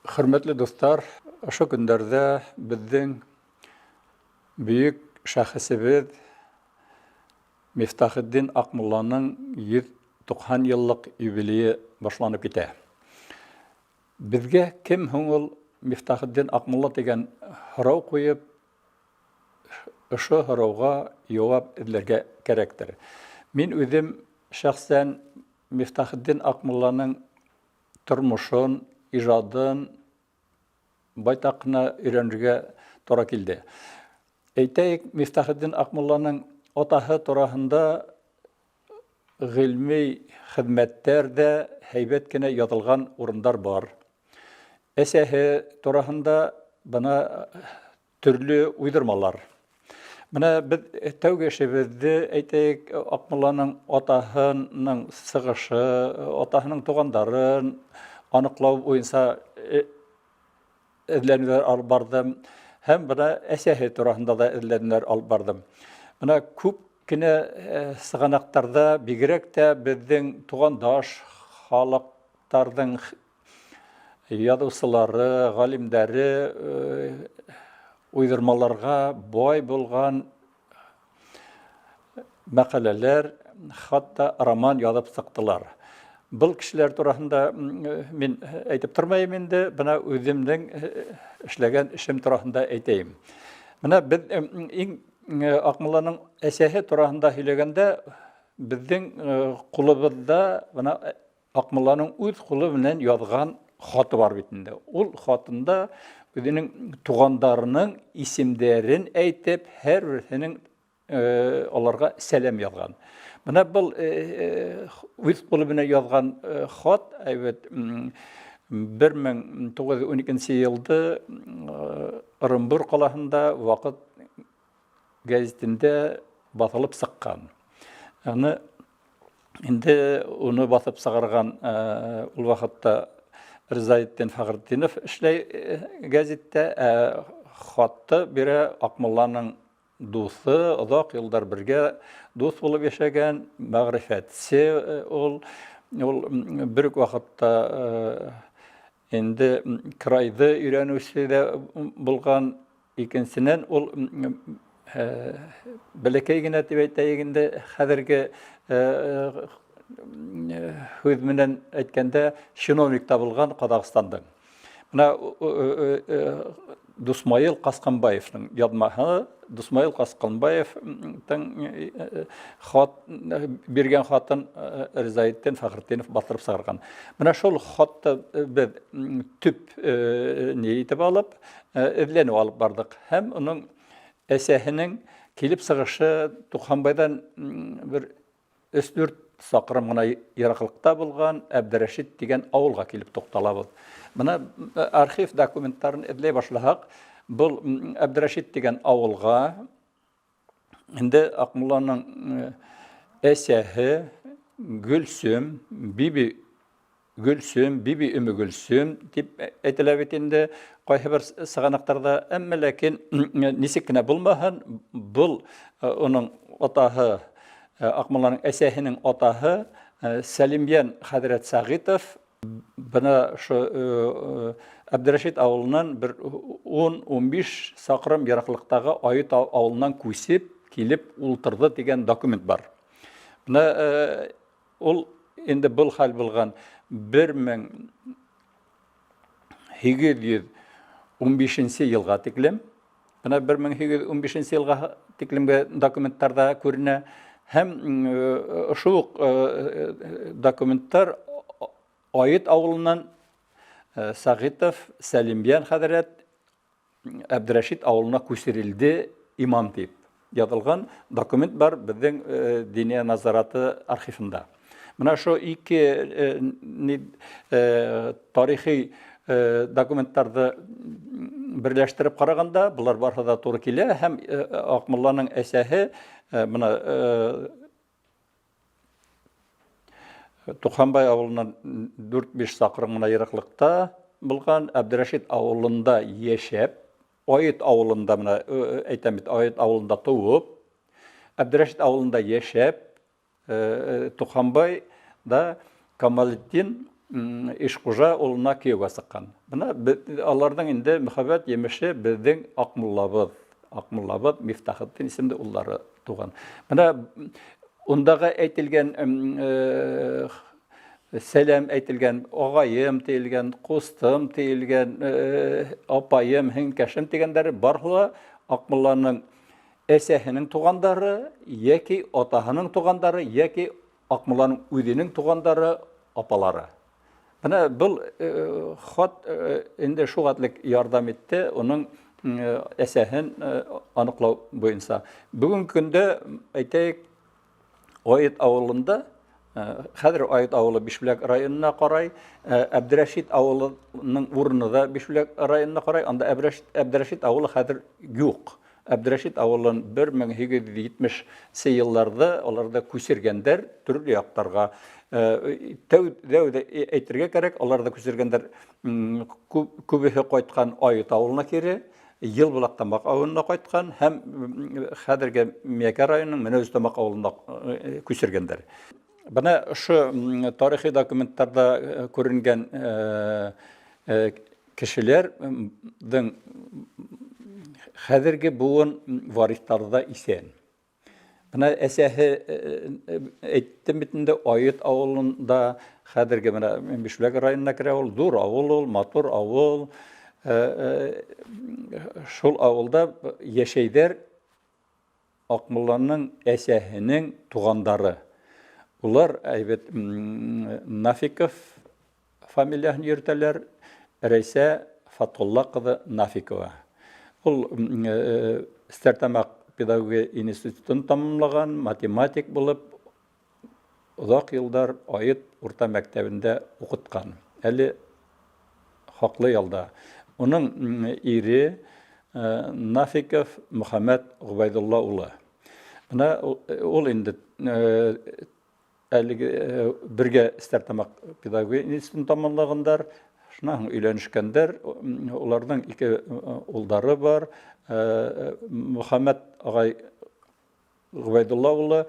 Hürmetli dostlar, şu günlerde bizden büyük şahsiyet Miftahiddin Akmullah'ın 190 yıllık yubileyi başlanıp gitti. Bizge kim hüngül Miftahiddin Akmullah degen hırau koyup, şu hırauga cevap edilirge gerektir. Min özüm şahsen Miftahiddin Akmullah'ın turmuşun, icadın baytaqına öğrenirge tora kildi. Eyteyik Miftahiddin Akmullah'ın otahı torahında gılmi hizmetlerde heybetkine yazılgan orunlar var. Esehe torahında bana türlü uydurmalar. Bana biz tevgeşibizde eyteyik Akmullah'ın otahının sığışı, otahının tuğanların anıklav oyunsa edlenler al bardım. Hem bana esehe torahında da edlenler al bardım. Bana küp kine sığanaklarda bigirek de bizden tuğandaş halaklardan yazıçıları, galimleri uydurmalarga boy bolgan makaleler, hatta roman yazıp sıktılar. Bu kişiler turahında men aytып turmayım endi, bana özümden işlegen işim turahında aytayım. Bana biz Akmullah'ın esehi turahında söylegende bizden kulubuzda bana Akmullah'ın öz kulu bilen yazgan hatı var bitinde. Ol hatında özünün tuğandarının isimlerin aytıp her birisinin onlarga selam yazgan. Bana bu öz kulu bilen yazgan hat evet 1912 yılda Orunbur kalasında Vakıt gazetinde basılıp sıkkan. Yani indi onu basıp sağırgan ul vakitte Rızaettin Fahretdinov işley gazette hattı biri Akmullah'ın dostu, uzak yıllar birge dost olup yaşagan, mağrifetsi ol bir vakitte indi kiraydı öğrenüşü de bulgan ikincisinden ol Belekegine tibetayiginde hazırki hüzmünden etkende şinovnik tabılgan Kazakstan'dan. Buna Dusmayıl Kaskanbayev'nin yazmağı, Dusmayıl Kaskanbayev'ın birgen hatın Rızaettin Fahretdinov batırıp sağırgan. Buna şol hatta biz tüp neyitip alıp, evlenip alıp bardık. Hem onun esehinin kelip sığışı Tuğhanbay'dan bir 3-4 saqırım gına yaraqılıqta bulgan Abdurashid degen avulga kelip toqtalabız. Buna arxiv dokumentlarını ediley başlahaq. Bu Abdurashid degen avulga indi Akmullah'ın esehi Gülsüm, Bibi Ümmü Gülsüm dip etilabetinde qayı bir sığanaqtarda amma lakin nisikine bulmahan bul onun otahı Akmullah'ın esehinin otahı Salimyan Hazret Sağitov bana şu Abdurashid avulundan bir 10-15 saqırım yaraqlıqtağı ayıt avulundan küsip kelip ultırdı degen dokument var. Buna ol endi bu hal bulgan 1815 yılga tiklim. Buna 1815 yılga tiklimge dokumentlarda körüne hem şu dokumentlar ayet avulundan Sağitov Salimyan Hazret Abdurashid avuluna köçürildi imam deyip yazılgan dokument var bizden Diniye Nazaratı arxivinde. Buna şu iki tarihi dokumentlarda birleştirip qaraganda bular barhada to'g'ri keladi. Hem Akmullah'ın esehi buna Tuğhanbay avulundan 4-5 saqırımına yaraqlıqta bulgan Abdurashid avulunda yaşap, Ayet avulunda buna aytamit Ayet avulunda tuğup, Abdurashid avulunda yaşap, Tuğhanbay da Kamalettin Ишкужа улына күйеугә сыккан. Менә аларның инде мөхәббәт емеше безнең Акмуллабыз Мифтахетдин исемле уллары туган. Менә ундагы әйтелгән сәлам әйтелгән, агайым тиелгән, кустым тиелгән, апайым, һеңкәшем дигәннәре барысы Акмулланың әсәһенең тугандары, яки атаһының тугандары, яки Акмулланың үзенең тугандары, апалары. Менә был хат инде шугатлык ярдәм итте, уның әсәһен аныклау буенча. Бүген көндә әйтәйек, Айыт авылында, хәзер Айыт авылы Бишбүләк районына карай, Әбдрәшит авылының урыны да Бишбүләк районына карай, анда Әбдрәшит авылы хәзер юк. Әбдрәшит авылын 1870 елларда аларда күчергәндәр төрле яктарга. Тәүдә әйтергә кирәк, аларда күчергәндәр күбесе кайткан Айыт авылына кире, Елбулактамак авылына кайткан һәм хәзерге Миякә районының Менәүстамак авылына күчергәндәр. Бына шу тарихи документларда күренгән кешеләрнең хәзерге буын варислары исән. Бына әсәһе әйттем бит инде Айыт авылында хәзерге менә Бишбүләк районына керә ул, зур авыл, матур авыл. Шул авылда яшәйдер Акмулланың әсәһенең тугандары. Улар әйбәт Нафиков фамилиясын йөртәләр, Рәйсә Фатулла кызы Нафикова. Ул Стәрлетамак педагогия институтын тамамлаган, математик булып, узак еллар Айыт урта мәктәбендә укыткан. Әле хаклы ялда. Уның ире Нафиков Мөхәммәд Губайдулла улы. Менә ул инде әлеге бергә Стәрлетамак педагогия институтын тамамлагандар, шуннан өйләнешкәндәр, уларның ике улдары бар. Мөхәммәд агай Губайдулла улы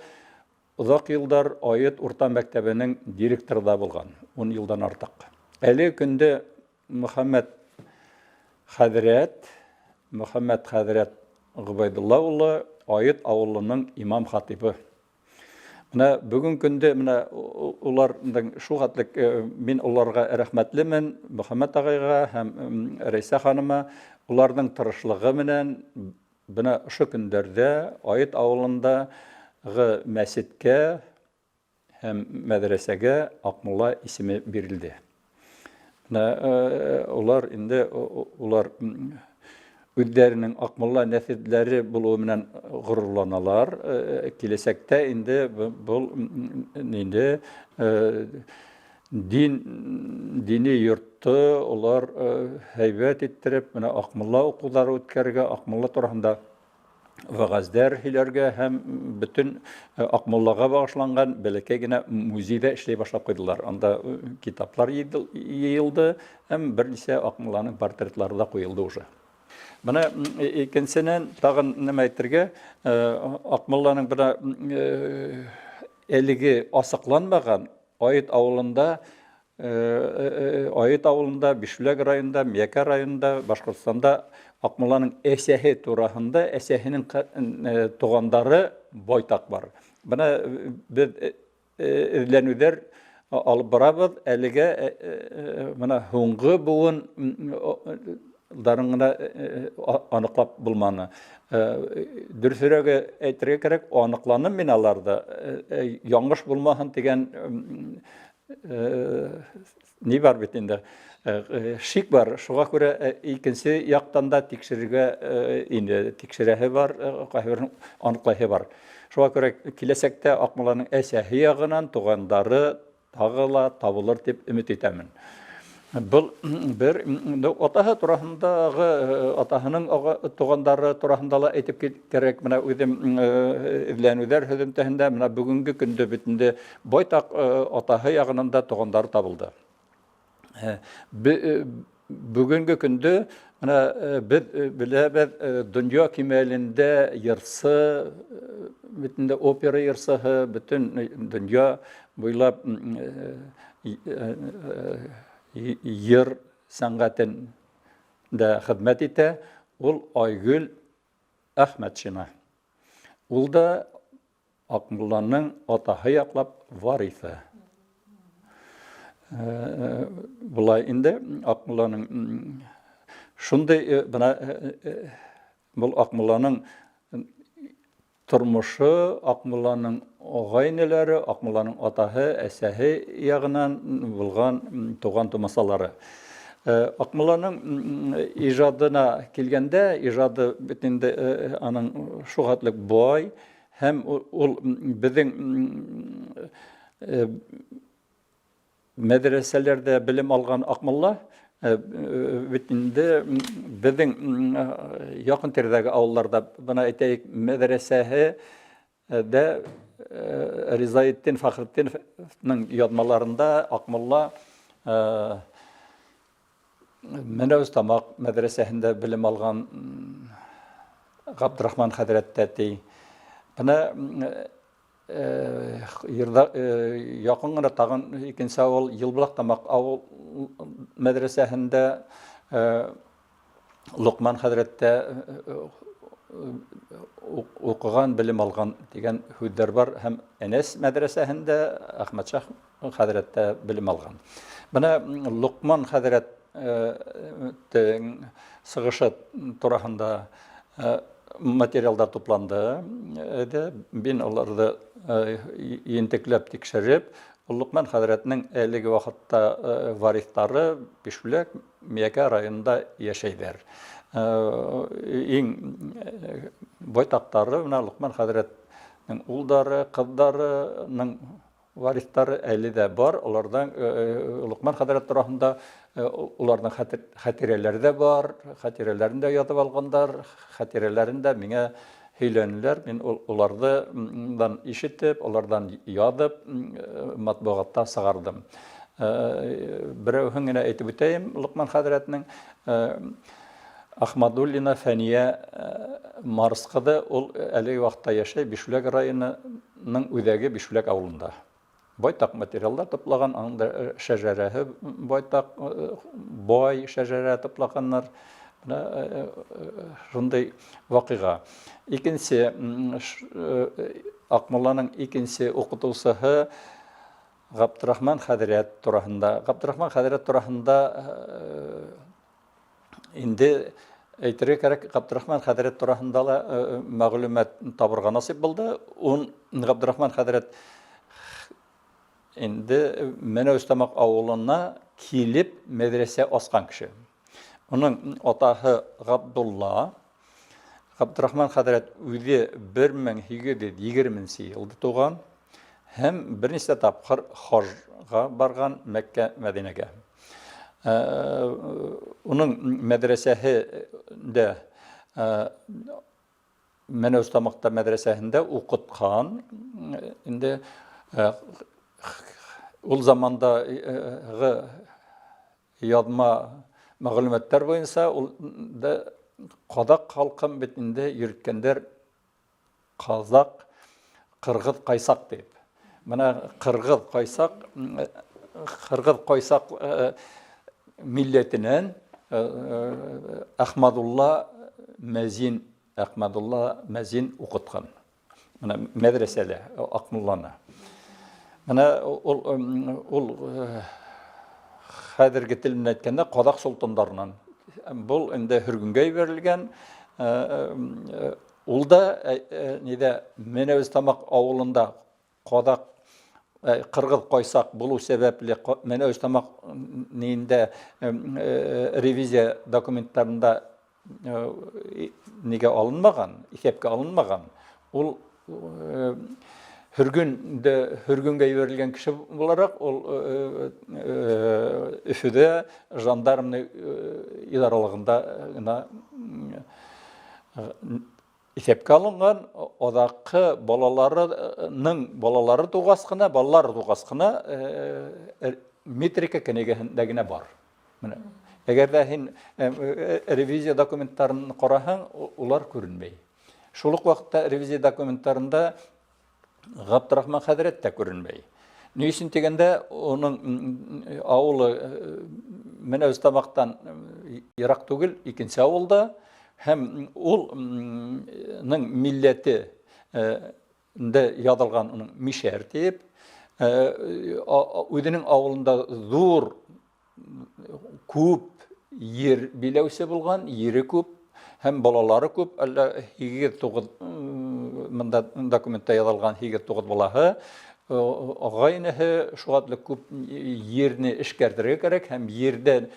узак еллар Айыт урта мәктәбенең директоры да булган, 10 елдан артык. Әле көндә Мөхәммәд Хәзрәт Губайдулла улы Айыт авылының имам хатибы. Менә бүген көндә менә уларның шугатлык мин уларга рәхмәтлемен, Мөхәммәд агайга һәм Рәйсә ханыма, уларның тырышлыгы менән бына шу көндәрдә Айыт авылындагы мәчеткә һәм мәдрәсәгә Акмулла исеме бирелде. Улар инде улар үзләренең Акмулла нәселләре булуы белән горурланалар. Киләчәктә инде бу инде дини йортты улар һәйбәт иттереп, менә Акмулла укулары үткәргә, Акмулла турында вәгазьләр һөйләргә һәм бөтен Акмуллага багышланган бәләкәй генә музейда эшләй башлап куйдылар. Анда китаплар йыелды һәм берничә Акмулланың портретлары да куелды уже. Менә икенченнән тагын нәмә әйтергә, Акмулланың бер әлеге асыкланмаган Айыт авылында, Бишбүләк районында, Миякә районында, Башкортстанда Акмулланың әсәһе турасында, әсәһенең тугандары байтак бар. Менә без эзләнүләр алып барабыз, әлегә менә һуңгы буын дарыңына аныклап булманы. Дөресрәге әйтергә кирәк, аныкланым мин аларда. Яңгыш булмаһын дигән ни бар бит инде. Шик бар. Шуңа күрә икенче яктан да тикшерергә инде тикшерәһе бар, кайбер аныклаһы бар. Шуңа күрә киләчәктә Акмулланың әсәһе ягыннан тугандары тагыла табылыр дип өмет итәмен. Бұл бір атаһы турасындагы атаһының тугандары турасында ла әйтеп керек. Менә үзем эзләнүләр һөҗүмтәһендә менә бүгенге көндә битендә байтак атаһы ягынан да тугандары табылды. Бүгенге көндә менә без беләбез дөнья кимәлендә йырсы битендә опера йырсыһы бөтен дөнья буйлап йыр сәнгатендә хезмәт итә, ул Айгөл Әхмәтшина. Ул да Акмулланың атаһы яклап варисы. Булай инде Акмулланың шундый бұл Акмулланың тормышы, Акмулланың агай-инеләре, Акмулланың атаһы, әсәһе ягынан булган туган тумасалары. Акмулланың ижадына килгәндә, ижады бит инде аның шугатлык бай, һәм ул безнең мәдрәсәләрдә белем алган Акмулла бит инде безнең якын тирәдәге авылларда, бына әйтәйек, мәдрәсәһе дә Ризаетдин Фахретдиновның язмаларында Акмулла Менәүстамак мәдрәсәһендә белем алган Габдрахман хәзрәттә ти. Бына якын гына тагын икенче авыл Елбулактамак авыл мәдрәсәһендә Лукман хәзрәттә укыган, белем алган дигән һүзләр бар, һәм Әнәс мәдрәсәһендә Әхмәтшах хәзрәттә белем алган. Бына Лукман хәзрәт сыгышы турасында материалдар тупланды. Мин аларны ентекләп тикшереп, Лукман хәзрәтнең әлеге вакытта варислары Бишүләк, Миякә районында яшәйдер. Иң байтактары менә Лукман хәзрәтнең улдары, кызларының варислары әле дә бар. Алардан Лукман хәзрәт турасында уларның хатирәләре дә бар. Хатирәләрен дә язып алгандар. Хатирәләрен дә миңа һөйләнделәр. Мин улардан ишетеп, алардан язып, матбугатта сыгардым. Берәүһен генә әйтеп үтәем, Лукман хәзрәтнең Ахмадуллина Фәния Марс кызы, ул әлеге вакытта яшәй Бишүләк районының үзәге Бишүләк авылында. Байтак материалдар топлаган, анда шәҗәрәһе байтак бай шәҗәрә топлаганнар. Шундай вакыйга. Икенче Акмулланың икенче укытучысы Габдрахман хәзрәт турасында. Габдрахман хәзрәт турасында инде әйтергә кирәк, Габдрахман хәзрәт турасында ла мәгълүмат табырга насыйп булды. Ун Габдрахман хәзрәт инде Менәүстамак авылына килеп мәдрәсә ачкан кеше. Уның атаһы Габдулла. Габдрахман хәзрәт үзе 1820 елда туган һәм берничә тапкыр хаҗга барган Мәккә, Мәдинәгә. Уның мәдрәсәһендә Менәүстамакта мәдрәсәһендә укыткан. Инде ул замандагы язма мәгълүматлар буенча ул да Кадак халкын бит инде йөрткәндәр Казак, Кыргыз, Кайсак дип. Менә Кыргыз, Кайсак милләтеннән Әхмәдулла Мәзин укыткан. Менә мәдрәсәдә Акмулланы. Менә ул хәзерге тел белән әйткәндә Кадак солтандарынан. Бұл инде Hürgüнгә җибәрелгән. Ул да Менәүстамак авылында Кадак, Кыргыз, Кайсак булу сәбәпле Менәүстамак нинде ревизия документларында нигә алынмаган, исәпкә алынмаган. Ул Hürgüнгә җибәрелгән кеше буларак, ул Өфөдә жандармны идаралыгында гына исәпкә алынган. Адакы балалары тугас кына метрика кенәгәһендә генә бар. Менә әгәр дә һин ревизия документларын караһаң, улар күренмәй. Шул ук вакытта ревизия документларында Габдрахман хәзрәт тә күренмәй. Ни өчен дигәндә, оның авылы менә Үзтамактан ерак түгел, икенче авылда, һәм улның милләте дә ядылган уның Мишәр дип, үзенең авылында зур күп ер биләүсе булган, ере күп, һәм балалары күп, әллә 8-9 монда документта язылган 8-9 балаһы, агайнәһе шугатлык күп ерне эшкәртергә кирәк, һәм ердән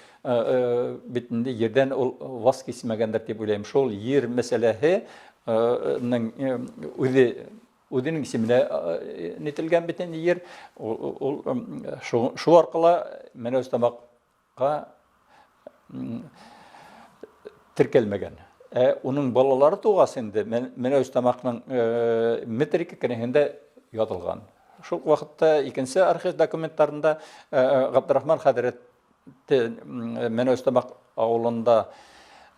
битендә ердән ул ваз кисмәгәндер дип уйлыйм. Шул ер мәсьәләһе үзенең исеменә нителгән битен ер, ул шу аркылы менә Үзтамакка теркәлмәгән. Уның балалары тугас инде менә Үзтамакның метрика кенәһендә язылган. Шул вакытта икенче архив документларында Габдрахман хәзрәте менә Үзтамак авылында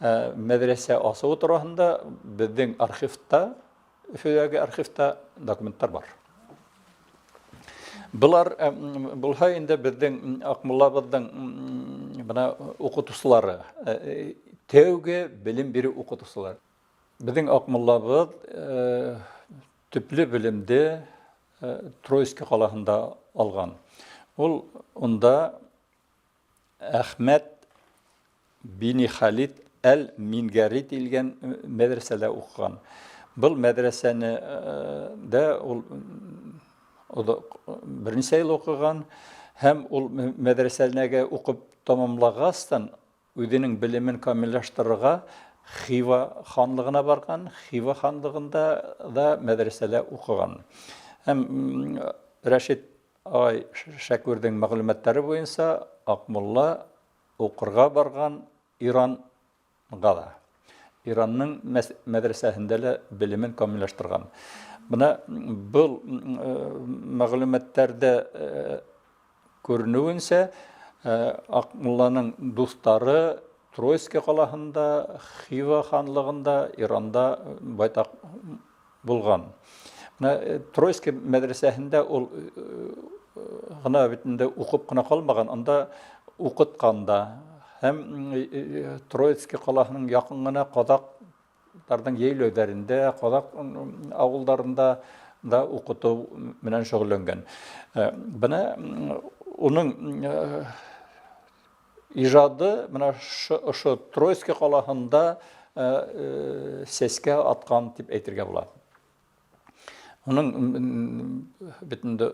мәдрәсә асуы турында безнең архивта, Өфөдәге архивта документлар бар. Булар булһа инде безнең Акмуллабызның бына укытучылары, тәүге белем бирү укытучылар. Безнең Акмуллабыз төпле белемде Троицкий калаһында алган. Ул унда Әхмәт бин Халид әл-Мингари дигән мәдрәсәдә укыган. Был мәдрәсәне дә ул берничә ел укыган, һәм ул мәдрәсәнәгә укып тамамлагастан үзенең белемен камиллаштырырга Хива ханлыгына барган. Хива ханлыгында да мәдрәсәдә укыган. Һәм Рәшид Шәкүрдің мәгълүматлары буенча Акмулла укырга барган Иранга да. Иранның мәдрәсәһендә белемен камиллаштырган. Бuna bu мәгълүматларда күренүенчә Акмулланың дустары Троицкий калаһында, Хива ханлыгында, Иранда байтак булган. Троицкий мәдрәсәһендә ул гына битендә укып кына калмаган, анда укытканда һәм Троицкий калаһының якын гына Казактардың яйләүләрендә, Казак авылларында да укыту белән шөгыльләнгән. Бuna уның иҗады менә ошо Троицкий калаһында сәскә аткан дип әйтергә була. Уның битендә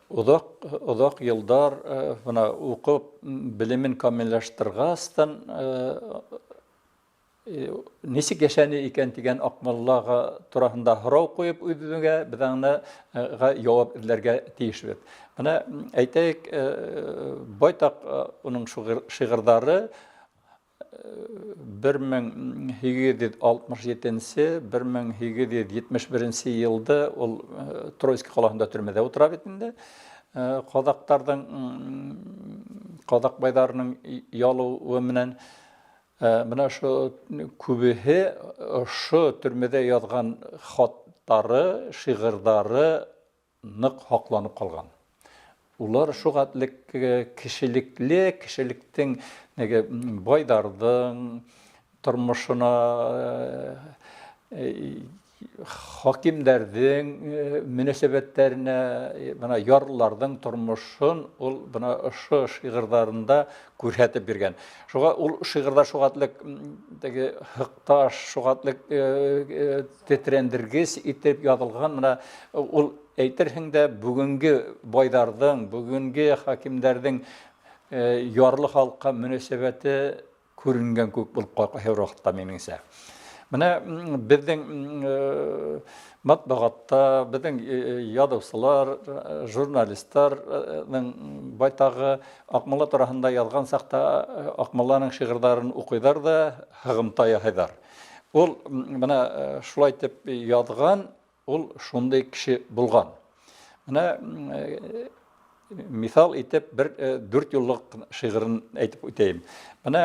узак елдар менә укып белемен камиллаштыргастан ничек яшәне икән дигән Акмуллага турында һорау куеп үзенә безгә җавап эзләргә тиеш бит. Менә әйтәйек, байтак уның шигырьләре 1867-1871 елда ул Троицкий калаһында төрмәдә утыра бит инде. Казак байларының ялуы менән менә шу күбеһе шу төрмәдә язган хаттары, шигырьләре нык хакланып калган. Улар шугатлык кешелектең байларның тормышына, хакимдәрнең мөнәсәбәтләренә, менә ярлыларның тормышын ул менә ошо шигырьләрендә күрсәтеп биргән. Шуга ул шигырьләр шугатлык хыкташ, шугатлык тетрәндергес итеп язылган. Менә ул әйтерһең дә бүгенге байларның, бүгенге хакимдәрнең ярлы халыкка мөнәсәбәте күренгән күк булып кайткан вакытта минеңсә. Менә безнең матбагатта, безнең язучылар, журналистларның байтагы Акмулла турында язган сакта Акмулланың шигырьләрен укыйлар да хыгымта яһыйлар. Ул менә шулай дип язган, ул шундый кеше булган. Менә мисал итеп бер 4 еллык шигырен әйтеп үтәйем. Менә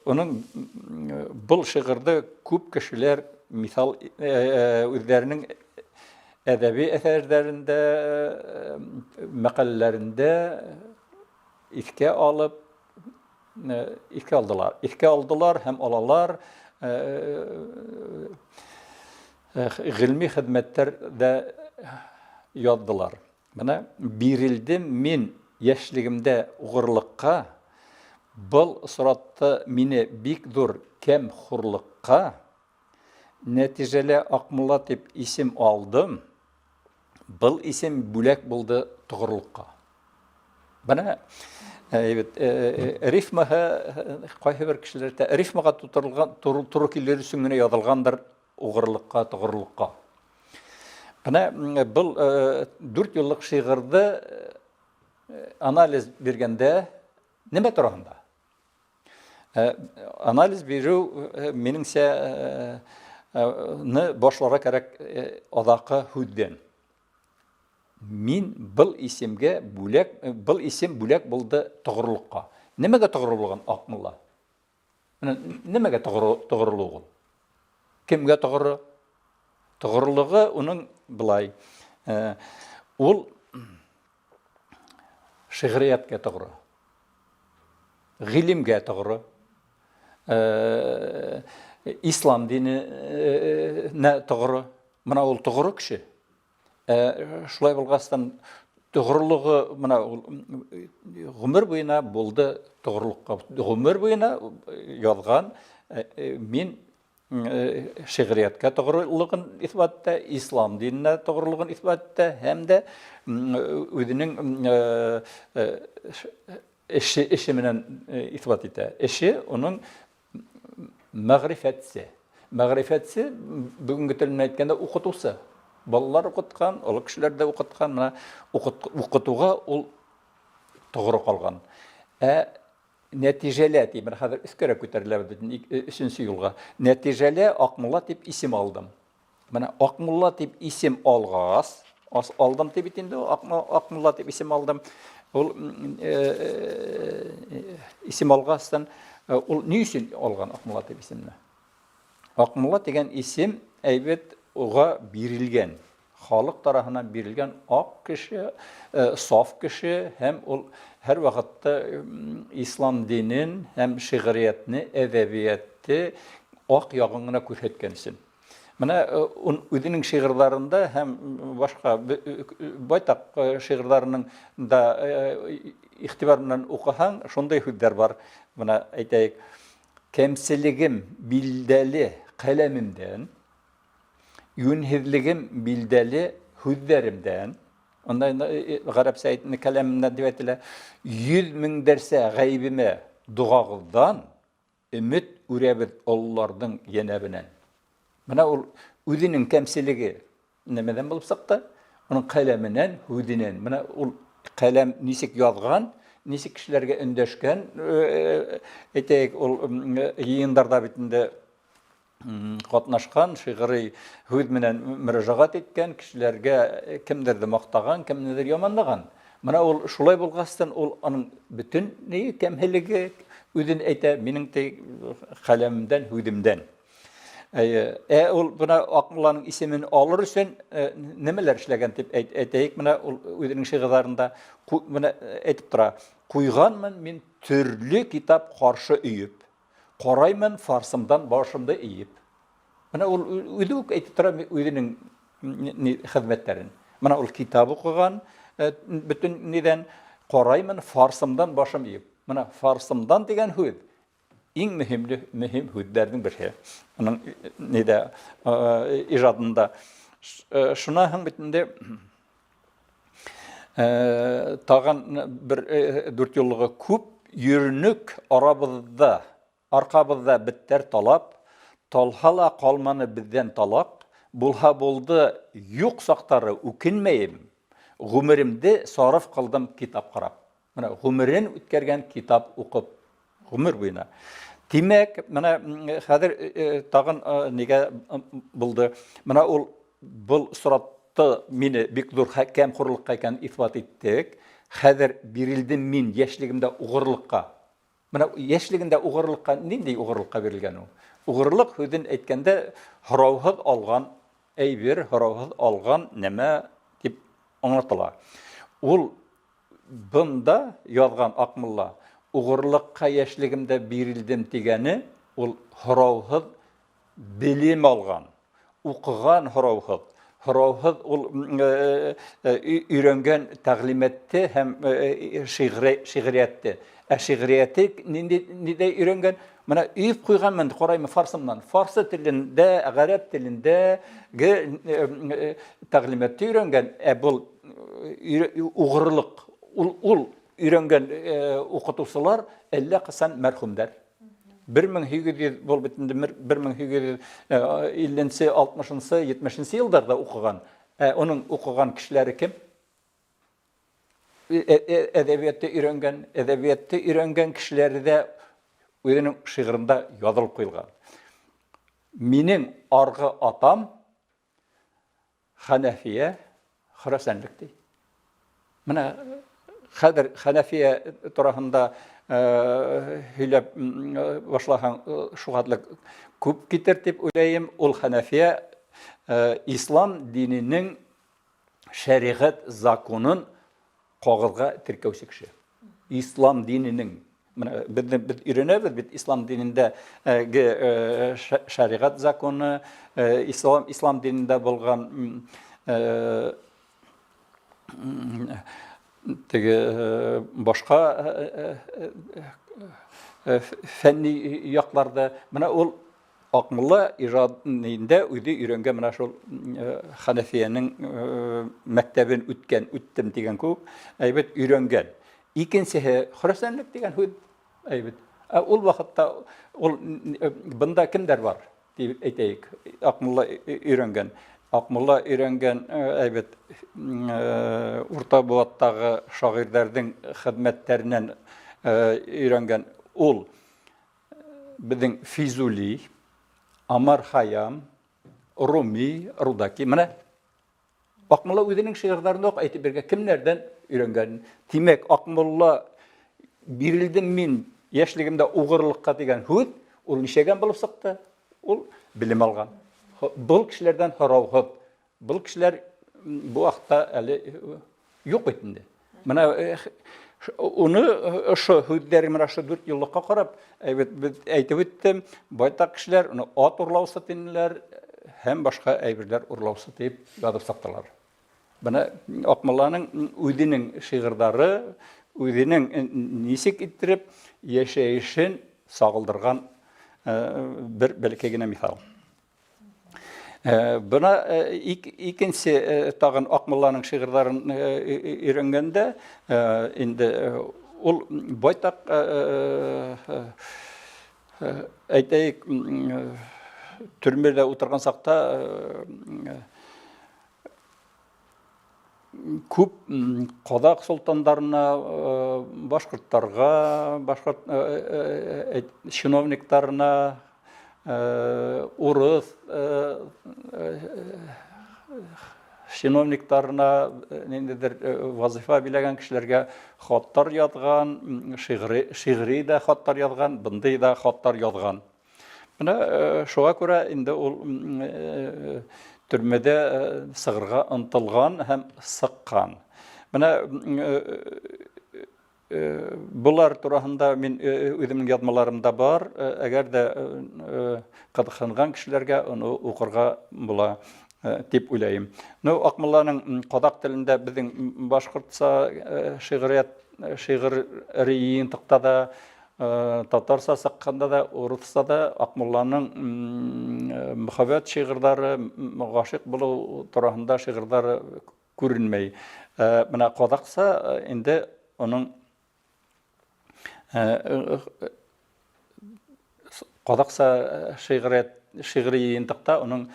уның бул шигырьдә күп кешеләр мисал үзләренең edebi eserlerinde, makalelerinde ifke alıp, ifke aldılar hem alalar, ilmi hizmetlerde yazdılar. Bana birildim min yaşligimde uğurlukka, bul suratı mini bikdur kem hurlukka, neticeli akmullah dip isim aldım, bul isim bülek buldu tuğurlukka. Bana evet, rifmaha qaysı bir kişilerde rifmaga tutulgan turu killeri süngüne yazılgandır uğurlukka, tuğurlukka. Bana bu 4 yıllık şiirde analiz bergende nime turanda? Analiz beru meningse ne başlara kerek adakı hüdden. Min bu isimge bulak, bu isim bulak buldu tuğurlukka. Nimege tuğurluğun akmullah? Nimege tuğurluğun? Kimge tuğurlu? Tuğurluğu onun bilay. Ol şiiriyatga tuğurlu. Gilimge tuğurlu. İslam dini ne tuğurlu? Mana ol tuğurlu kişi. Şulay bulgastan tuğurluğu mana ömür boyuna buldu tuğurlukka. Ömür boyuna yazgan min şiiriyatga tuğurluğun isbatta, İslam dinine tuğurluğun isbatta hem de özünün eşi menen isbat ete. Eşi onun mağrifetsi. Mağrifetsi bugünkü tilini aytkanda okutusu. Balalar okutkan, ol kişiler de okutkan, mana okutuğa ol toğru kalgan. Neticeli deyim, hazır üskere köteriler dedim, 3. yılga. Neticeli Akmullah deyip isim aldım. Mana Akmullah deyip isim alğaz, aldım deyip itinde Akmullah deyip isim aldım. Ol isim alğazdan, ol ne için algan Akmullah deyip isimle? Akmullah degen isim, evet, oğa birilgen, halk tarafından birilgen ak kişi, saf kişi, hem ol her vakitte İslam dinin hem şiiriyetini, edebiyeti ak yağınına көрсеткен isim. Mana özünün şiirlerinde hem başka baytak şiirlerinin da ihtibarından okuhan şonday hüdder var. Mana aytayık, kemsiligim bildeli kalemimden, yünhirligim bildeli hüdderimden, ondan Garap Said'in kaleminden divetile 100 bin derse gaybime duağıldan ümit ürebit ollardan yenebinen. Bana o üdünün kemsiligi nemeden bulup sakta? Onun kaleminen, hüdinen. Bana o kalem nisik yazgan, nisik kişilerge öndeşken, eteyik o yayınlarda bitinde katnaşkan, şiiri hüd menen müracaat etken, kişilerge kimderdi maqtagan, kimderdir yamanlagan. Bana o şulay bulgastan onun bütün neyi kemhiligi üdün ete, minin de kalemimden, hüdümden. Ol buna Akmullah'ın ismini alır için nemeler işlegen tip eteyik buna özünün şiirlerinde buna etip tura. Kuyganman min türlü kitap karşı üyüp, qarayman farsımdan başımda iyip. Buna ol özük etip tura özünün hizmetlerin. Buna ol kitabı koygan bütün neden qarayman farsımdan başım iyip. Buna farsımdan degen hüd. En mühim hüdderden bir şey. Onun nede icadında. Şuna hang bitinde tağan bir 4 yıllığı küp yürünük arkabızda bitter talap, talhala kalmanı bizden talak, bulha buldu yok saktarı ukinmeyim, gümürimde sarıf kaldım kitap qarab. Gümürin ütkergen kitap okup, gümür boyuna. Demek, mana hazır tağın nege buldu. Mana ol bu suratı meni bikdur kem hurlukka eken isbat ettik. Hazır birildim min yaşligimde uğurlukka. Mana yaşligimde uğurlukka nindey uğurlukka verilgen o? Uğurluk hüdün etkende haravhık algan әйбер, һорауһыҙ алған нәмә дип аңлатыла. Ул бында язган Акмулла угырлыкка яшьлегемдә бирелдем дигәне, ул һорауһыҙ белем алган, укыган һорауһыҙ ул өйрәнгән тәгълиматты һәм шигъриятты. Шигъриятты нидә өйрәнгән? Менә үеп куйганмын, караймын фарсымнан. Фарсы телендә, гарәп телендә тәгълиматты өйрәнгән, бу угырлык. Ул өйрәнгән укытучылар әллә касан мәрхүмдәр. 1800 бул битендә 1850-нче, 60-нчы, 70-нче елларда укыган. Оның укыган кешеләре кем? Әдәбиятты өйрәнгән кешеләре дә үзенең шигырында язылып куелган. Минең аргы атам Хәнәфия Хөрәсәнлек ди. Менә хәзер Хәнәфия турында һөйләп башлаһаң шугатлык күп китер дип уйлыйм. Ул Хәнәфия ислам диненең шәригать законын кагызга теркәүче кеше. Ислам диненең biz öğrenemiz bit İslam dininde şeriat zakonu, İslam dininde bulgan başka fenni yaklarda, bana ol Akmullah icadında uydu öğrengen bana şol Hanefiye'nin mektebin üttem diyen ku, evet öğrengen. İkincisi Hüresenlik diyen hüd. Evet. Ol vakitte bunda kimler var diye eteyik. Akmullah öğrengen. Akmullah öğrengen evet Orta Boğaz'taki şairlerden hizmetlerinden öğrengen ol bizim Fizuli, Amar Hayyam, Rumi, Rudaki. Mana Akmullah özünün şiirlerinde ok aytip bergen kimlerden öğrengen? Demek Akmullah birildim min yaşligimde uğurlukka degen hüd, ol nişegen bulup sıktı. Ol bilim algan. Bu kişilerden haravhıd. Bu kişiler bu vaqtda eli yok etindi. Mana onu şu hüdleri mana şu 4 yıllıkka qarab, evet aytib etdim, baytaq kişiler onu at urlausa dinler, hem başka aybirler urlausa deyip yazıp saktılar. Bana Akmullah'nın özünün şiirleri, özünün nisik ittirip yaşayışın sağıldırgan bir belkegine misal. Buna ikinci tağın Akmullah'nın şiirlerini öğrengende indi ol baytaq aytayık türmede oturgan sakta көп Қазақ сұлтандарына, башқұрттарға, башқұрт чиновниктарына, орыс чиновниктарына, нендедер вазифа билеген кішілерге хаттар язған, шигъри да хаттар язған, бындай да хаттар язған. Мына шуға күрә инде ул türmede sığırga ıntılgan hem sıkkan. Bana bular turahında min özümün yazmalarımda var. Eğer de qadıqlangan kişilerge onu okurga bula dip ulayım. Akmullah'nın Qadak tilinde bizim Başkırtsa şiirriyin tıqta da Tatarsa sıqqanda da, Urutsa da Akmullah'nın muhabbet şiirleri, gaşık bulu turahında şiirleri görünmeyi. Bana Qadaksa indi onun Qadaksa şiirriyin tıqta onun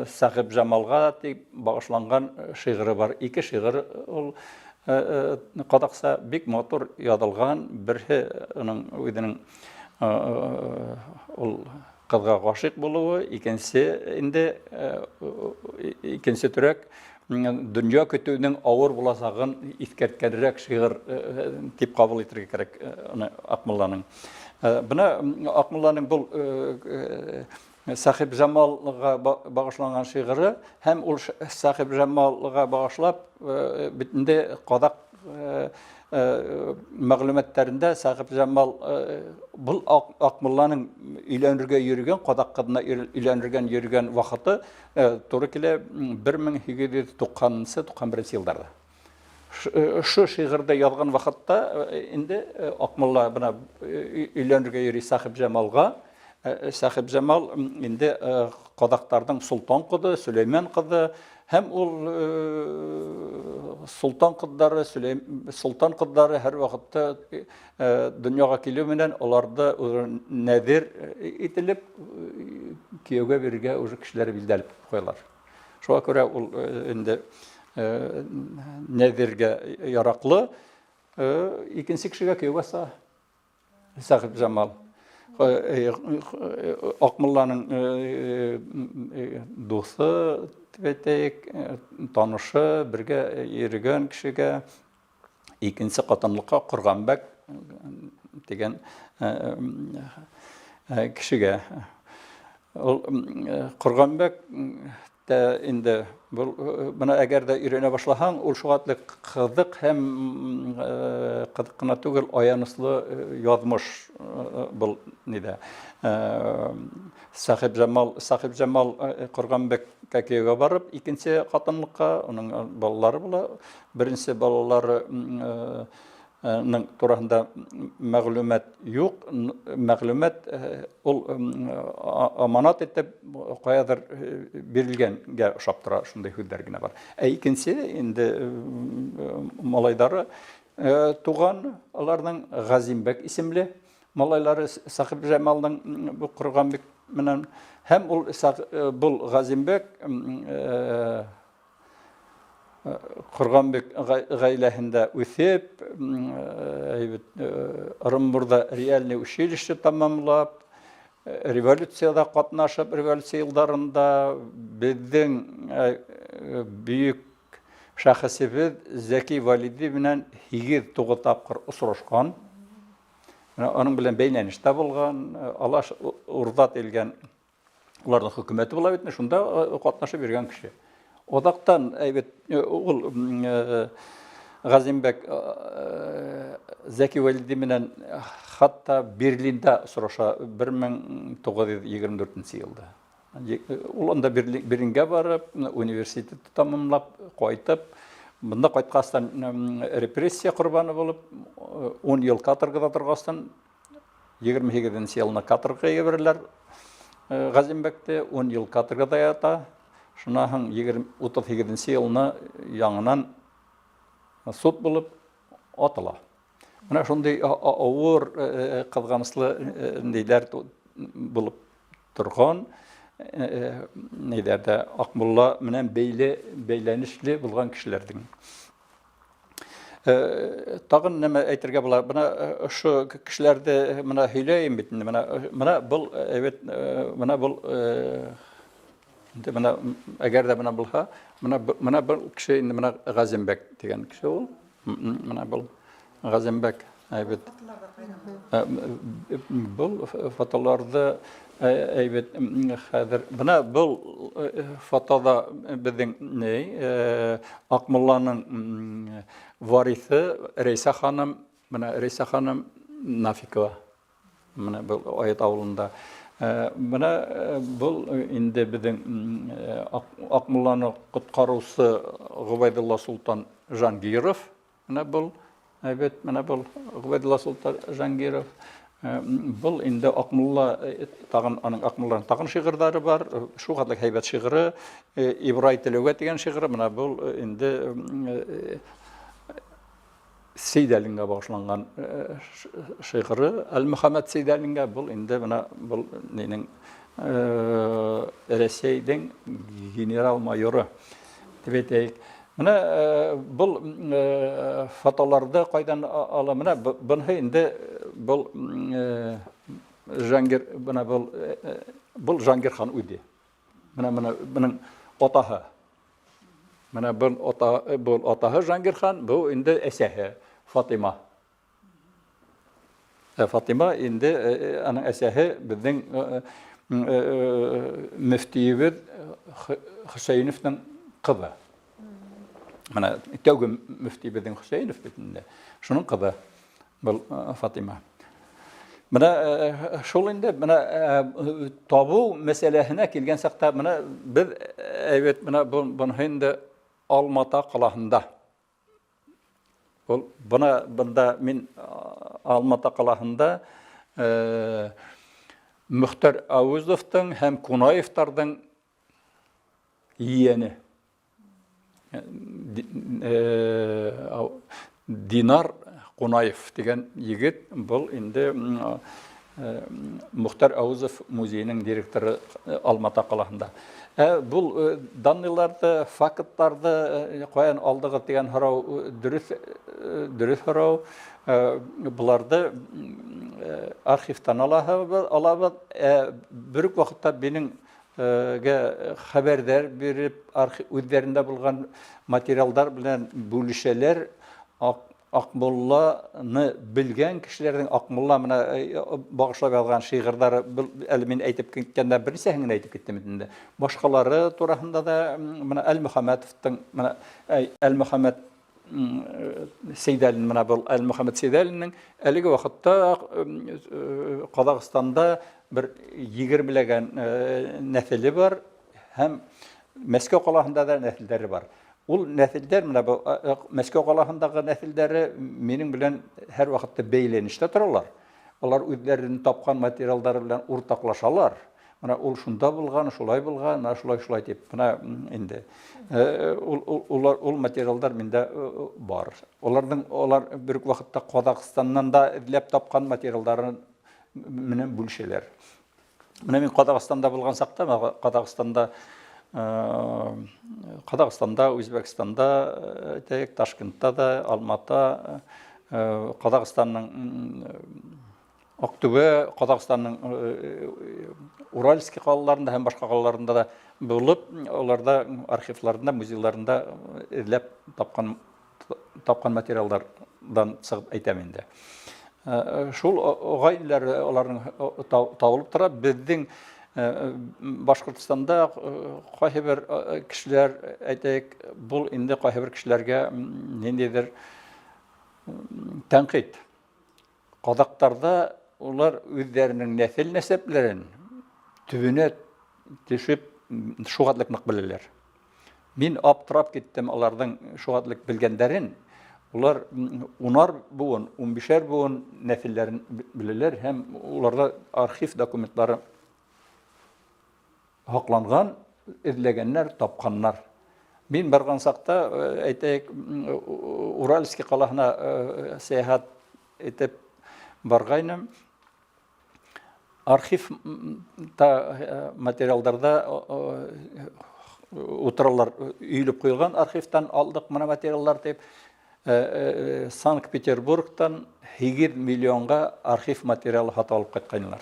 Sahib Jamalga bağışlangan şiiri var. İki şiir ol Qadaksa bik motor yazılgan birhi onun özünün ol qızga gaşık buluğu, ikincisi türek dünya kötüğünün ağır bulasağın iskertkererek şiir tip kabul ettirge gerek Akmullah'nın. Buna Akmullah'nın bu Сахиб Жамалга багышланган шигыры һәм ул Сахиб Жамалга багышлап битендә кадак мәгълүматларында Сахиб Жамал бул Акмулланың өйләнергә йөргән, кадак кызына йөргән вакыты туры килә 1890-91 елларда. Шу шигырьдә язган вакытта инде Акмулла бына өйләнергә йөри Сахиб Жамалга. Сахиб Жамал инде кадактарның Султан кызы, Сөләйман кызы һәм ул Султан кызлары һәр вакытта дөньяга килү белән аларда нәзир ителеп кияүгә бирергә уже кешеләр билдәлеп куялар. Шуңа күрә ул инде нәзиргә яраклы икенче кешегә кияүгә са Сахиб Жамал. Акмулланың дусы, танышы, бергә йөргән кешегә икенче катынлыкка Корганбәк дигән кешегә. Ул Корганбәк инде бuna әгәр дә өйрәнә башлаһаң, ул шугатлы кызык һәм кызык кына түгел, аяныслы язмыш бул нидә. Сахиб Жамал Корганбәккә кияүгә барып, икенче катынлыкка, уның балалары була. Беренче балалары турында мәгълүмат юк. Мәгълүмат ул аманат итеп каядыр бирелгәнгә ошап тора, шундый хәбәр генә бар. Икенче инде малайлары туган, аларның Газимбәк исемле малайлары Сахиб Жамалның бу Корганбәк менән һәм ул бул Газимбәк Корганбәк гаиләһендә үсеп, Орынбурда реальный училище тамамлап, революцияда катнашып, революция елларында безнең бөек шәхесебез Зәки Валиди белән 8-9 тапкыр очрашкан. Аның белән бәйләнештә булган, Алаш урдат илгән уларның хөкүмәте була бит, шунда катнашып йөргән кеше. Одактан ул Газимбәк Зәки Валиди белән хатта Берлиндә очраша 1924 елда. Ул анда Берлингә барып, университетты тамамлап, кайтып, монда кайткастан репрессия курбаны булып, 10 ел каторгада торгастан 28 елны каторгага еберләр. Газимбәкте 10 ел каторгада ята. Шунаһың 38 елны яңынан суд булып атыла. Менә шундый авыр кызганычлы ниләр булып торган, ниләрдә Акмулла менән бәйләнешле булган кешеләрдән. Тагын нәмә әйтергә була. Менә шу кешеләрдә менә һөйләйм бит. Менә бул Менә әгәр дә менә булса, менә бер кеше инде менә Газимбәк дигән кеше ул. Менә бул Газимбәк әйбет. Бул фотоларда әйбет хәзер. Менә бул фотода безнең Акмулланың варисы Рәйсә ханым, менә Рәйсә ханым Нафикова. Менә бул Аят авылында. Менә бул инде безнең Акмулланы коткарусы Губайдулла Султан Жангиров. Менә бул әйбет, менә бул Губайдулла Султан Жангиров. Бул инде Акмулла тагын аның Акмулланың тагын шигырьләре бар. Шу хәтле һәйбәт шигыре, Ибрай Теләүгә дигән шигыре. Менә бул инде Сейдәлингә багышланган шигыре. Әл-Мөхәммәд Сейдәлингә бул инде менә бул нинең Рәсәйнең генерал-майоры дип әйтәйек. Менә бул фотоларда кайдан ала? Менә буны инде бул Жангир, менә бул Жангир хан үде. Менә буның атаһы. Менә бул атаһы Жангир хан, бу инде әсәһе Фатима. Фатима инде аның әсәһе безнең müftiyimiz Hüseyin'in kızı. Mana tövbe müftiyimizin Hüseyin'in bitinde. Şunun kızı bu Fatima. Mana şol indi mana tabu meselesine kelgen sakta mana biz evet mana bunu hindi Almata qalahında. Bunda min Almata qalahında Muhtar Avuzov'tan hem Kunayev'tardan yeğeni Dinar Kunayev degen yigit bul indi Muhtar Avuzov muzeyinin direktörü Almata qalahında. Bul danlılarda, faktlarda koyan aldığı degen harau dürüst harau bularda arxivdan alabı bir vakitte benim haberler berip üzerinde bulgan materiallar bilen bölüşeler Akmolla'ны bilgen kişilerden Akmolla mına bağışlap algan şiirleri elimin aytıp ketkenler bir sehingen aytıp kettiminde. Başkaları turahında da mına El-Muhammadov'tan mına El-Muhammad Seydalin mına bu El-Muhammad Seydalinin eligi vakitte Kazakistan'da bir 20 legen nesili var. Hem Moskva qalahında da nesilleri var. Ул нәсілдер, мына бұл Мәскеу қаласындағы нәсілдері менің білен her вақытта бейленіште тұралар. Олар өздерінің тапқан материалдары білен ортақлашалар. Мына ол шунда болған, шулай болған, шулай деп. Мына енді ол материалдар менде бар. Олар бір вақытта Қазақстаннан да іздеп тапқан материалдарын менен бөлшелер. Мына мен Қазақстанда болған сақта, Қазақстанда, Өзбекстанда, Ташкентта да, Алмата, Қазақстанның Ақтөбе, Қазақстанның Уральский қалаларында һәм башқа қалаларында да болып, оларда архивларында, музейларында эзләп тапқан материалдардан сығып әйтәм инде. Шул оғайлар оларның табылып тора. Безнең Башкортстанда кайсы бер кешеләр әйтәйек, бу инде кайсы бер кешеләргә ниндидер тәнкыйть. Казактарда улар үзләренең нәсел нәсәпләрен төбенә төшеп шугатлык нык беләләр. Мин аптырап киттем аларның шугатлык белгәннәрен. Улар 10-ар буын, 15-әр буын нәселләрен беләләр һәм уларда архив документлары haklangан, izlegenler, tapkanlar. Bin bargan sakta aytayık Uralski qalahına seyahat etip bargayным. Arxiv materiallarda oturarlar üyülüp koyulgan arxivdan aldık mana materiallar deyip Sankt-Peterburg'dan 2 milyonga arxiv materialı hata alıp qaytqanlar.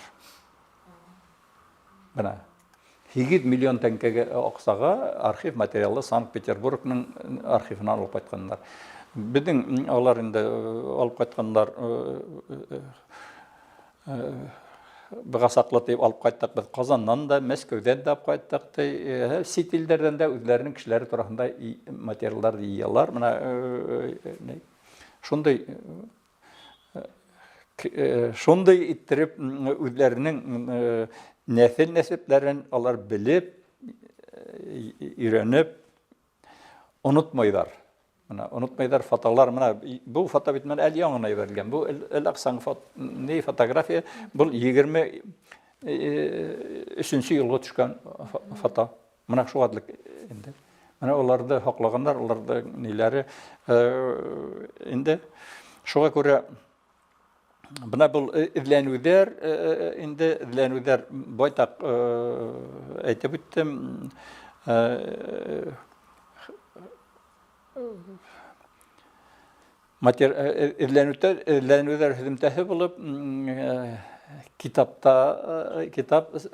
Bana 2 milyon tengkege oqsaga arxiv materialı Sankt-Peterburg'ның arxivinan alıp qaytqanlar. Bizning alар indi alıp qaytqanlar Biga saqlat deyip alıp qaytdıq biz Qazandan da, Moskvadan da alıp qaytdıq. Sit illerden de özlerinin kişileri tarafında materiallar yiyorlar. Şunday ittirip özlerinin nesil nesiplerin alar bilip, öğrenip unutmaylar. Unutmaylar fotolar. Bu foto bitmen el yanına verilgen. Bu el aksan fotoğrafiya. Bu 23. yılga düşkan foto. Mana şu adlık indi. Mana onlarda haklağanlar, onlarda neleri indi. Şoğa göre buna bu izlenüler indi izlenüler boytak aytıp bittim. İzlenüler hizmeti bulup kitap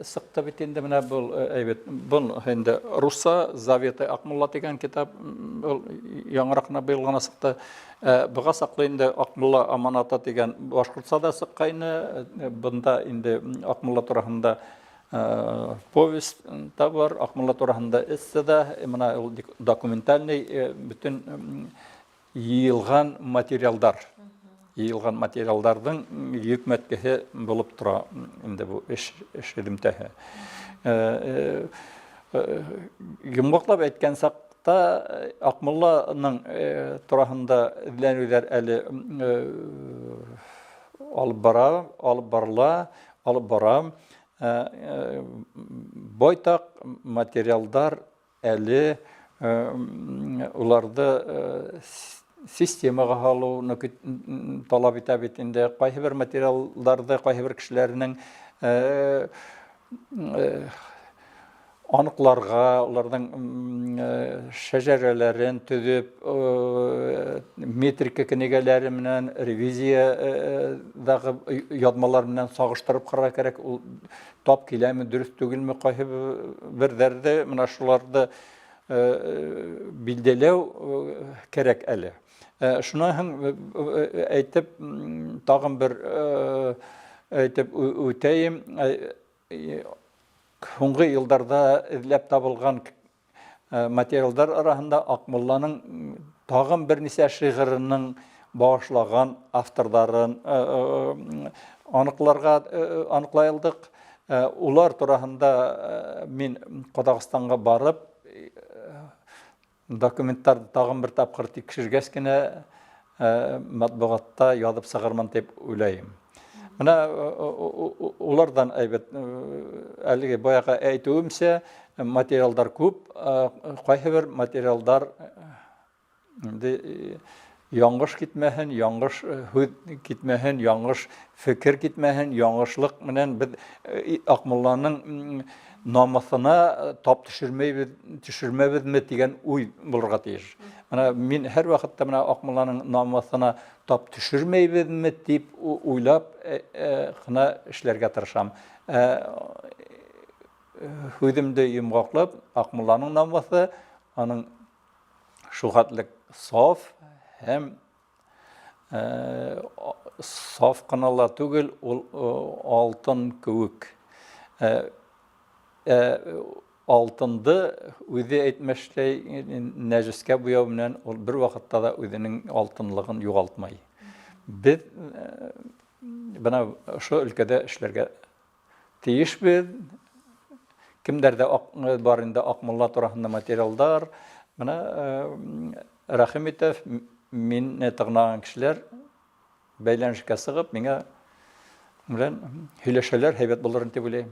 sıktı bitinde buna bu evet bu şimdi Rusya Zaveti Akmulla degan kitap yangraqna bilgana sıktı. Buga saklayında Akmulla amanata degan Bashqurtsa da sıqqayını bunda indi Akmulla turahında Повесть та бар, Акмулла турасында эссе да, мына ул документальный бүтін йыйылған материалдар. Йыйылған материалдардың йөкмәткеһе булып тора инде бу эш элемтәһе. Йомгаклап әйткән сакта Акмулланың турасында эзләнүләр әле алып бара. Байтак материалдар әле уларды системага салууны талап итә бит инде. Кайсы бер материалларды, кайсы бер кешеләрнең аныкларга, уларның шәҗәрәләрен төзеп, метрика кенигәләре менән, ревизиядагы язмалар белән сагыштырып карарга кирәк. Ул тап киләме, дөрес түгелме, кайсы бердәрдә менә шуларды билдәләү кирәк әле. Шуның әйтеп, тагын бер әйтеп үтәйем. Соңгы елларда эзләп табылган материалдар арасында Акмулланың тагын берничә шигырының багышлаган авторларын аныклай алдык. Улар турасында мин Казакъстанга барып, документтарды тагын бер тапкыр тикшергәч кенә матбугатта язып сыгарман дип уйлайм. Менә улардан әйбәт, әлеге баягы әйтүемчә, материалдар күп, кайсы бер материалдар яңгыш китмәһен, яңгыш хүз китмәһен, яңгыш фикер китмәһен, яңгышлык менән без Акмулланың намысына тап төшермәбезме дигән уй булырга тиеш. Менә мин һәр вакытта менә Акмулланың намысына тап төшермәйбезме дип уйлап гына эшләргә тырышам. Хүземдә йомгаклап, Акмулланың намысы аның шулхатлык саф һәм саф кынала түгел, ул алтын кебек. Алтынды үзе әйтмәшләй нәҗескә буяу белән ул бер вакытта да үзенең алтынлыгын югалтмай. Без бына ошо өлкәдә эшләргә тиешбез. Кемдәрдә бар инде Акмулла турасында материалдар, менә Рәхимитов, мин тыңлаган кешеләр бәйләнешкә сыгып, миңа белән һөйләшәләр, һәйбәт булыр дип уйлыйм.